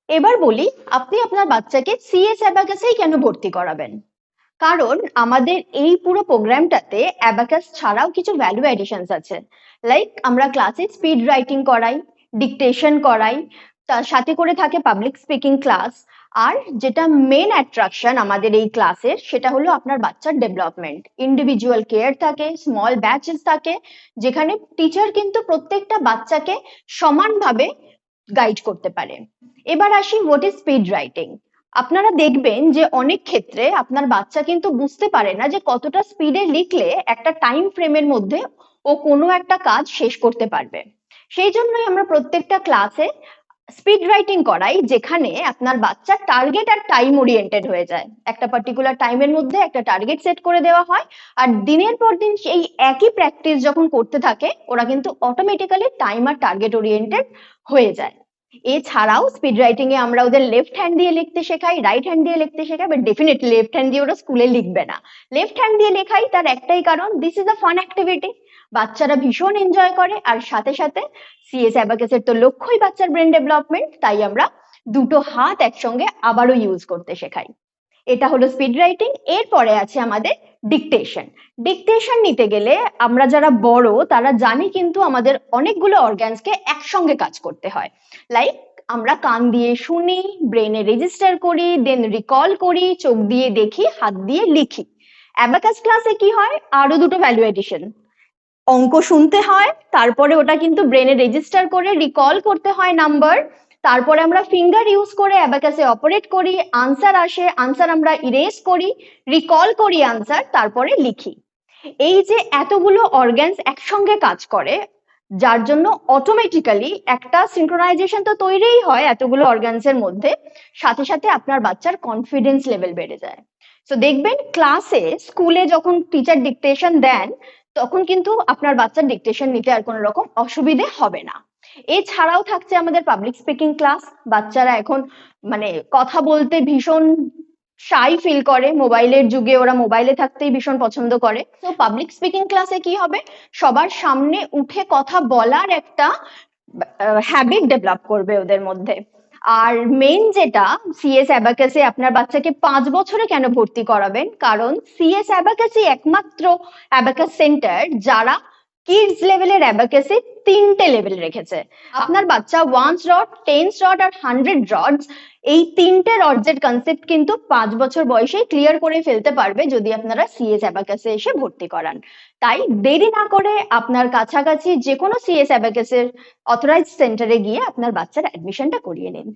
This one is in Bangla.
এবার বলি, আপনি আপনার বাচ্চাকে সিএস অ্যাবাকাসেই কেন ভর্তি করাবেন? কারণ আমাদের এই পুরো প্রোগ্রামটাতে অ্যাবাকাস ছাড়াও কিছু ভ্যালু অ্যাডিশনস আছে। লাইক আমরা ক্লাসে স্পিড রাইটিং করাই, ডিকটেশন করাই, তার সাথে করে থাকে পাবলিক স্পিকিং ক্লাস। আর যেটা মেন অ্যাট্রাকশন আমাদের এই ক্লাসের, সেটা হলো আপনার বাচ্চার ডেভেলপমেন্ট। ইন্ডিভিজুয়াল কেয়ার থাকে, স্মল ব্যাচেস থাকে, যেখানে টিচার কিন্তু প্রত্যেকটা বাচ্চাকে সমানভাবে গাইড করতে পারে। এবার আসি, হোয়াট ইজ স্পিড রাইটিং। আপনারা দেখবেন যে অনেক ক্ষেত্রে আপনার বাচ্চা কিন্তু বুঝতে পারে না যে কতটা স্পিডে লিখলে একটা টাইম ফ্রেমের মধ্যে ও কোনো একটা কাজ শেষ করতে পারবে। সেই জন্যই আমরা প্রত্যেকটা ক্লাসে স্পিড রাইটিং করাই, যেখানে আপনার বাচ্চা টার্গেট আর টাইম ওরিয়েন্টেড হয়ে যায়। একটা পার্টিকুলার টাইমের মধ্যে একটা টার্গেট সেট করে দেওয়া হয়, আর দিনের পর দিন সেই একই প্র্যাকটিস যখন করতে থাকে, ওরা কিন্তু অটোমেটিক্যালি টাইম আর টার্গেট ওরিয়েন্টেড হয়ে যায়। এছাড়াও স্পিড রাইটিং এ আমরা ওদের লেফট হ্যান্ড দিয়ে লিখতে শেখাই, রাইট হ্যান্ড দিয়ে লিখতে শেখাই, বাট ডেফিনেটলি লেফট হ্যান্ড দিয়ে ওরা স্কুলে লিখবে না। লেফট হ্যান্ড দিয়ে লেখাই তার একটাই কারণ, this is a fun activity. বাচ্চারা ভীষণ এনজয় করে, আর সাথে সাথে সিএস অ্যাবাকাসের তো লক্ষ্যই বাচ্চার ব্রেন ডেভেলপমেন্ট, তাই আমরা দুটো হাত একসঙ্গে আবারও ইউজ করতে শেখাই। এটা হলো স্পিড রাইটিং। এরপরে আছে আমাদের ডিকটেশন। ডিকটেশন নিতে গেলে আমরা যারা বড় তারা জানি, কিন্তু আমাদের অনেকগুলো অর্গানসকে একসঙ্গে কাজ করতে হয়। লাইক আমরা কান দিয়ে শুনি, ব্রেনে রেজিস্টার করি, দেন রিকল করি, চোখ দিয়ে দেখি, হাত দিয়ে লিখি। অ্যাবাকাস ক্লাসে কি হয়, আরো দুটো ভ্যালু এডিশন। অঙ্ক শুনতে হয়, তারপরে ওটা কিন্তু ব্রেনে রেজিস্টার করে রিকল করতে হয় নাম্বার, তারপরে আমরা ফিঙ্গার ইউজ করে অ্যাবাকাসে অপারেট করি, আনসার আসে, আনসার আমরা ইরেজ করি, রিকল করি আনসার, তারপরে লিখি। এই যে এতগুলো অর্গানস একসঙ্গে কাজ করে, যার জন্য অটোমেটিক্যালি একটা সিনক্রোনাইজেশন তো তৈরিই হয় এতগুলো অর্গানসের মধ্যে, সাথে সাথে আপনার বাচ্চার কনফিডেন্স লেভেল বেড়ে যায়। তো দেখবেন ক্লাসে, স্কুলে যখন টিচার ডিকটেশন দেন, তখন কিন্তু আপনার বাচ্চার ডিকটেশন নিতে আর কোনো রকম অসুবিধে হবে না। এছাড়াও থাকছে আমাদের পাবলিক স্পিকিং ক্লাস। বাচ্চারা এখন মানে কথা বলতে ভীষণ শাই ফিল করে, মোবাইলের যুগে ওরা মোবাইলে থাকতেই ভীষণ পছন্দ করে। তো পাবলিক স্পিকিং ক্লাসে কি হবে, সবার সামনে উঠে কথা বলার একটা হ্যাবিট ডেভেলপ করবে ওদের মধ্যে। আর মেন যেটা, সিএস অ্যাবাকাসে আপনার বাচ্চাকে 5 বছরে কেন ভর্তি করাবেন, কারণ সিএস অ্যাবাকাসই একমাত্র অ্যাবাকাস সেন্টার যারা কিডস লেভেলের অ্যাবাকাসে 3টে লেভেল রেখেছে। আপনার বাচ্চা 1 রড, 10 রড আর 100 রডস, এই 3টে রডসের কনসেপ্ট কিন্তু 5 বছর বয়সে ক্লিয়ার করে ফেলতে পারবে যদি আপনারা সিএস অ্যাবাকাসে এসে ভর্তি করান। তাই দেরি না করে আপনার কাছাকাছি যে কোনো সিএস অ্যাবাকাসের অথরাইজড সেন্টারে গিয়ে আপনার বাচ্চার অ্যাডমিশনটা করিয়ে নিন।